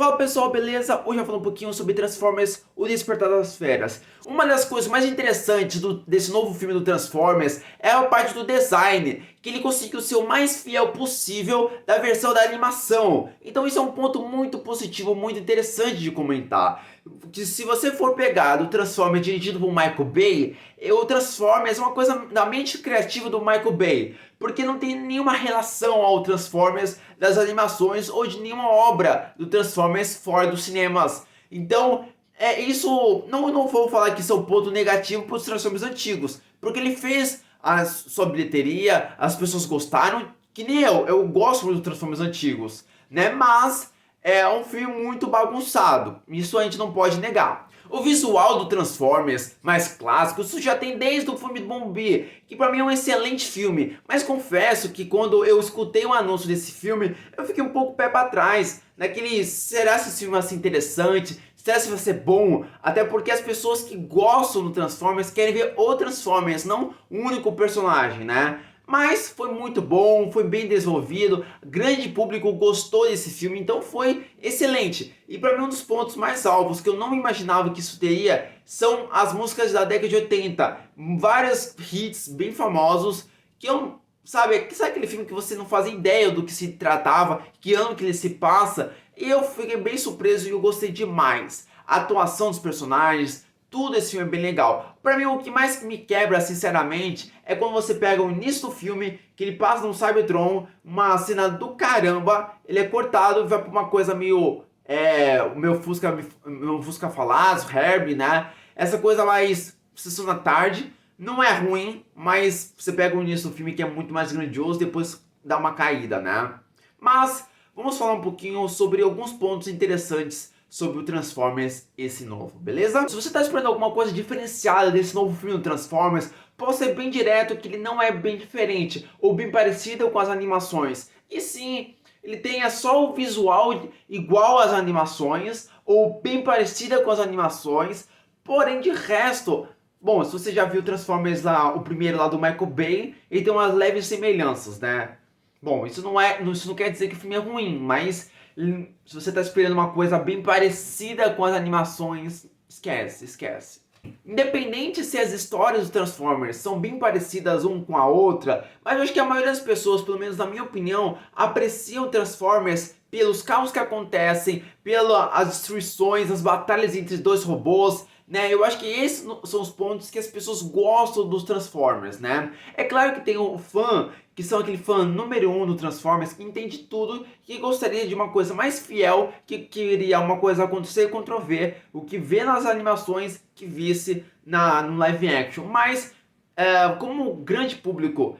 Fala pessoal, beleza? Hoje eu vou falar um pouquinho sobre Transformers: O Despertar das Feras. Uma das coisas mais interessantes desse novo filme do Transformers é a parte do design, que ele conseguiu ser o mais fiel possível da versão da animação. Então isso é um ponto muito positivo, muito interessante de comentar. Que se você for pegar do Transformers dirigido por Michael Bay, o Transformers é uma coisa da mente criativa do Michael Bay, porque não tem nenhuma relação ao Transformers das animações ou de nenhuma obra do Transformers fora dos cinemas. Então, isso não vou falar que isso é um ponto negativo para os Transformers antigos, porque ele fez a sua bilheteria, as pessoas gostaram, que nem eu gosto muito dos Transformers antigos, né? Mas é um filme muito bagunçado, isso a gente não pode negar. O visual do Transformers mais clássico, isso já tem desde o filme do Bumblebee, que pra mim é um excelente filme, mas confesso que quando eu escutei o anúncio desse filme, eu fiquei um pouco pé pra trás, naquele, será que esse filme vai ser interessante? Será que vai ser bom? Até porque as pessoas que gostam do Transformers querem ver o Transformers, não um único personagem, né? Mas foi muito bom, foi bem desenvolvido, grande público gostou desse filme, então foi excelente. E para mim um dos pontos mais alvos que eu não imaginava que isso teria são as músicas da década de 80. Vários hits bem famosos que eu, sabe aquele filme que você não fazia ideia do que se tratava, que ano que ele se passa, e eu fiquei bem surpreso e eu gostei demais. A atuação dos personagens, tudo esse filme é bem legal. Pra mim, o que mais me quebra, sinceramente, é quando você pega o início do filme, que ele passa no Cybertron, uma cena do caramba, ele é cortado e vai pra uma coisa meio... o meu Fusca Falaz, Herbie, né? Essa coisa mais sessão da tarde. Não é ruim, mas você pega o início do filme que é muito mais grandioso, depois dá uma caída, né? Mas vamos falar um pouquinho sobre alguns pontos interessantes sobre o Transformers esse novo, beleza? Se você está esperando alguma coisa diferenciada desse novo filme do Transformers, posso ser bem direto que ele não é bem diferente ou bem parecido com as animações. E sim, ele tem só o visual igual às animações ou bem parecida com as animações, porém de resto, bom, se você já viu Transformers lá, o primeiro lá do Michael Bay, ele tem umas leves semelhanças, né? Bom, isso não quer dizer que o filme é ruim, mas se você está esperando uma coisa bem parecida com as animações, esquece. Independente se as histórias dos Transformers são bem parecidas uma com a outra, mas eu acho que a maioria das pessoas, pelo menos na minha opinião, apreciam Transformers pelos caos que acontecem, pelas destruições, as batalhas entre dois robôs, né? Eu acho que esses são os pontos que as pessoas gostam dos Transformers, né? É claro que tem o fã, que são aquele fã número 1 do Transformers, que entende tudo, que gostaria de uma coisa mais fiel, que queria uma coisa acontecer e controver, o que vê nas animações, que visse no live action. Mas, como o grande público,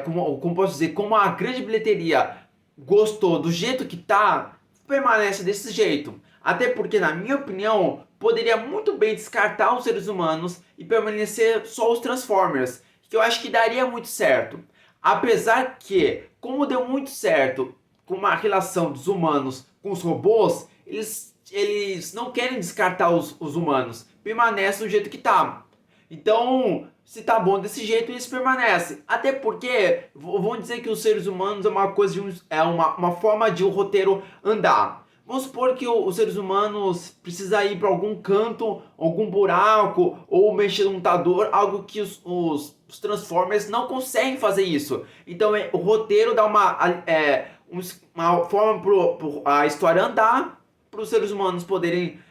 como posso dizer, como a grande bilheteria gostou do jeito que tá, permanece desse jeito. Até porque, na minha opinião, poderia muito bem descartar os seres humanos e permanecer só os Transformers, que eu acho que daria muito certo. Apesar que, como deu muito certo com a relação dos humanos com os robôs, eles não querem descartar os humanos, permanecem do jeito que tá. Então, se tá bom desse jeito, eles permanecem. Até porque, vão dizer que os seres humanos é uma coisa uma forma de o roteiro andar. Vamos supor que os seres humanos precisam ir para algum canto, algum buraco, ou mexer no computador, algo que os Transformers não conseguem fazer isso. Então o roteiro dá uma forma para a história andar, para os seres humanos poderem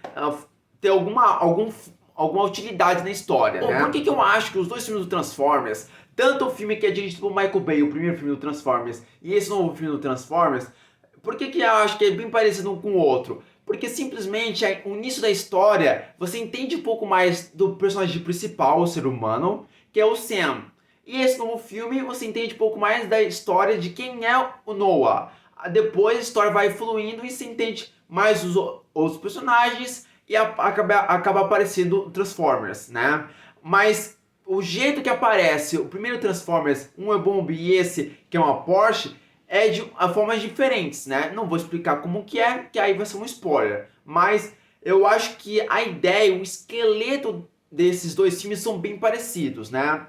ter alguma utilidade na história. Bom, né? Por que eu acho que os dois filmes do Transformers, tanto o filme que é dirigido por Michael Bay, o primeiro filme do Transformers, e esse novo filme do Transformers, por que eu acho que é bem parecido um com o outro? Porque simplesmente o início da história, você entende um pouco mais do personagem principal, o ser humano, que é o Sam. E esse novo filme, você entende um pouco mais da história de quem é o Noah. Depois a história vai fluindo e você entende mais os outros personagens e acaba aparecendo Transformers, né? Mas o jeito que aparece o primeiro Transformers, um é Bomb e esse, que é uma Porsche, é de formas diferentes, né? Não vou explicar como que aí vai ser um spoiler. Mas eu acho que a ideia, o esqueleto desses dois filmes são bem parecidos, né?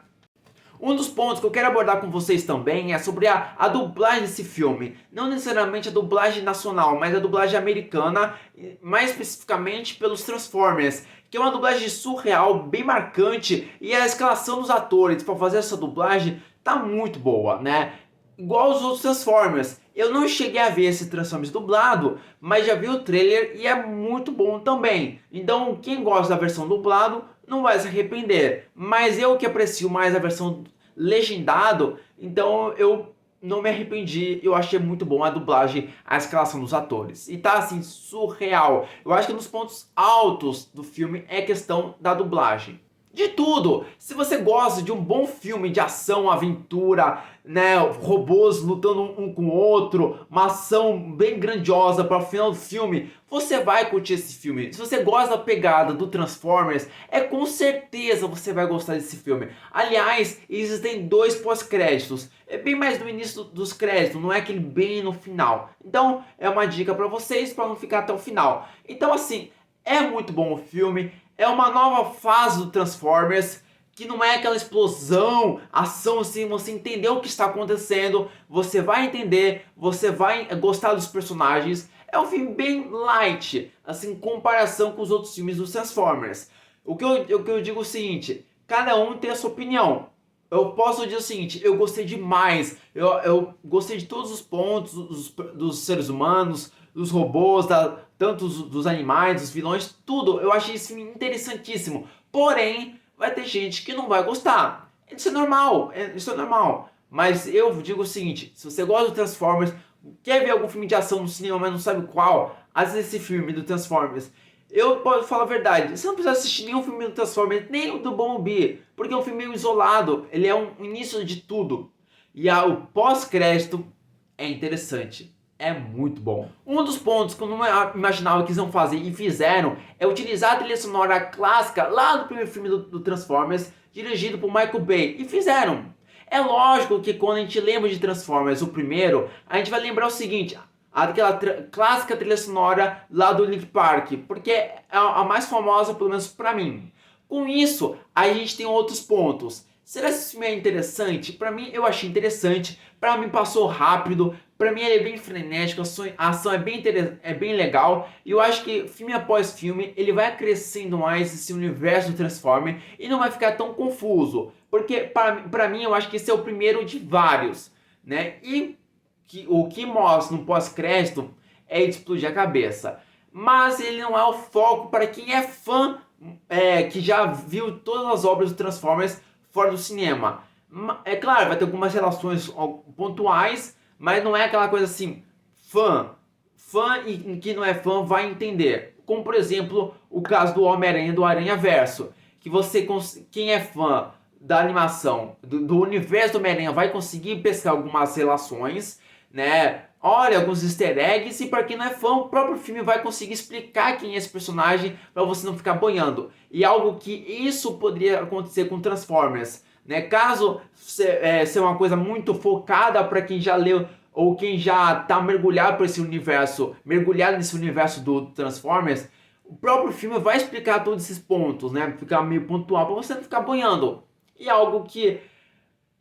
Um dos pontos que eu quero abordar com vocês também é sobre a dublagem desse filme. Não necessariamente a dublagem nacional, mas a dublagem americana, mais especificamente pelos Transformers, que é uma dublagem surreal, bem marcante, e a escalação dos atores para fazer essa dublagem tá muito boa, né? Igual os outros Transformers. Eu não cheguei a ver esse Transformers dublado, mas já vi o trailer e é muito bom também. Então, quem gosta da versão dublado não vai se arrepender. Mas eu que aprecio mais a versão legendado, então eu não me arrependi. Eu achei muito bom a dublagem, a escalação dos atores. E tá assim, surreal. Eu acho que um dos pontos altos do filme é a questão da dublagem. De tudo! Se você gosta de um bom filme de ação, aventura, né, robôs lutando um com o outro, uma ação bem grandiosa para o final do filme, você vai curtir esse filme. Se você gosta da pegada do Transformers, com certeza você vai gostar desse filme. Aliás, existem 2 pós-créditos. É bem mais no início dos créditos, não é aquele bem no final. Então, é uma dica para vocês para não ficar até o final. Então, assim, é muito bom o filme. É uma nova fase do Transformers, que não é aquela explosão, ação assim, você entendeu o que está acontecendo, você vai entender, você vai gostar dos personagens. É um filme bem light, assim, em comparação com os outros filmes dos Transformers. O que eu digo é o seguinte, cada um tem a sua opinião. Eu posso dizer o seguinte, eu gostei demais, eu gostei de todos os pontos dos seres humanos, dos robôs, tanto dos animais, dos vilões, tudo. Eu achei esse filme interessantíssimo. Porém, vai ter gente que não vai gostar. Isso é normal, isso é normal. Mas eu digo o seguinte, se você gosta do Transformers, quer ver algum filme de ação no cinema, mas não sabe qual, assista esse filme do Transformers. Eu posso falar a verdade, você não precisa assistir nenhum filme do Transformers, nem o do Bumblebee, porque é um filme meio isolado, ele é um início de tudo. E o pós-crédito é interessante. É muito bom. Um dos pontos que eu não imaginava que eles iam fazer e fizeram é utilizar a trilha sonora clássica lá do primeiro filme do Transformers, dirigido por Michael Bay. E fizeram. É lógico que quando a gente lembra de Transformers, o primeiro, a gente vai lembrar o seguinte, aquela clássica trilha sonora lá do Linkin Park, porque é a mais famosa, pelo menos pra mim. Com isso, a gente tem outros pontos. Será que esse filme é interessante? Pra mim, eu achei interessante. Pra mim, passou rápido. Pra mim, ele é bem frenético. A ação é bem legal. E eu acho que, filme após filme, ele vai crescendo mais esse universo do Transformer. E não vai ficar tão confuso. Porque, pra mim, eu acho que esse é o primeiro de vários, né? E o que mostra no pós-crédito é de explodir a cabeça. Mas ele não é o foco para quem é fã, que já viu todas as obras do Transformers fora do cinema. É claro, vai ter algumas relações pontuais, mas não é aquela coisa assim, fã e quem não é fã vai entender. Como, por exemplo, o caso do Homem-Aranha, do Aranhaverso, que quem é fã da animação, do universo do Homem-Aranha, vai conseguir pescar algumas relações, né? Olha, alguns easter eggs, e para quem não é fã, o próprio filme vai conseguir explicar quem é esse personagem para você não ficar boiando. E algo que isso poderia acontecer com Transformers, né? Caso seja uma coisa muito focada para quem já leu ou quem já está mergulhado por esse universo, mergulhado nesse universo do Transformers, o próprio filme vai explicar todos esses pontos, né? Ficar meio pontual para você não ficar boiando. E algo que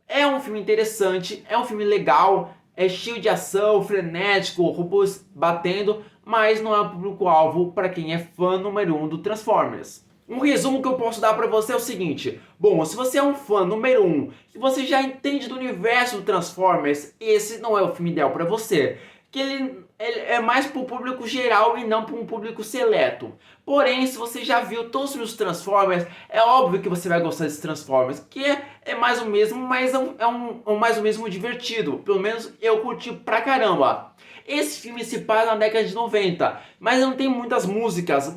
é um filme interessante, é um filme legal, é cheio de ação, frenético, robôs batendo, mas não é o público-alvo para quem é fã número 1 do Transformers. Um resumo que eu posso dar para você é o seguinte: bom, se você é um fã número 1, que você já entende do universo do Transformers, esse não é o filme ideal para você. Que ele é mais para o público geral e não para um público seleto. Porém, se você já viu todos os Transformers, é óbvio que você vai gostar desses Transformers, que é mais o mesmo, mas é mais o mesmo divertido. Pelo menos eu curti pra caramba. Esse filme se passa na década de 90, mas não tem muitas músicas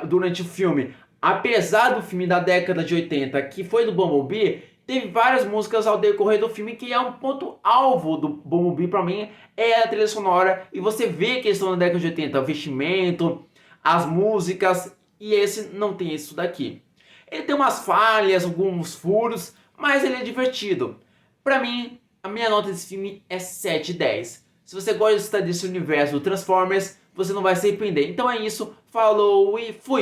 durante o filme. Apesar do filme da década de 80, que foi do Bumblebee, teve várias músicas ao decorrer do filme, que é um ponto alvo do Bumblebee pra mim, é a trilha sonora. E você vê que eles estão na década de 80, o vestimento, as músicas, e esse não tem isso daqui. Ele tem umas falhas, alguns furos, mas ele é divertido. Pra mim, a minha nota desse filme é 7/10. Se você gosta desse universo do Transformers, você não vai se arrepender. Então é isso, falou e fui!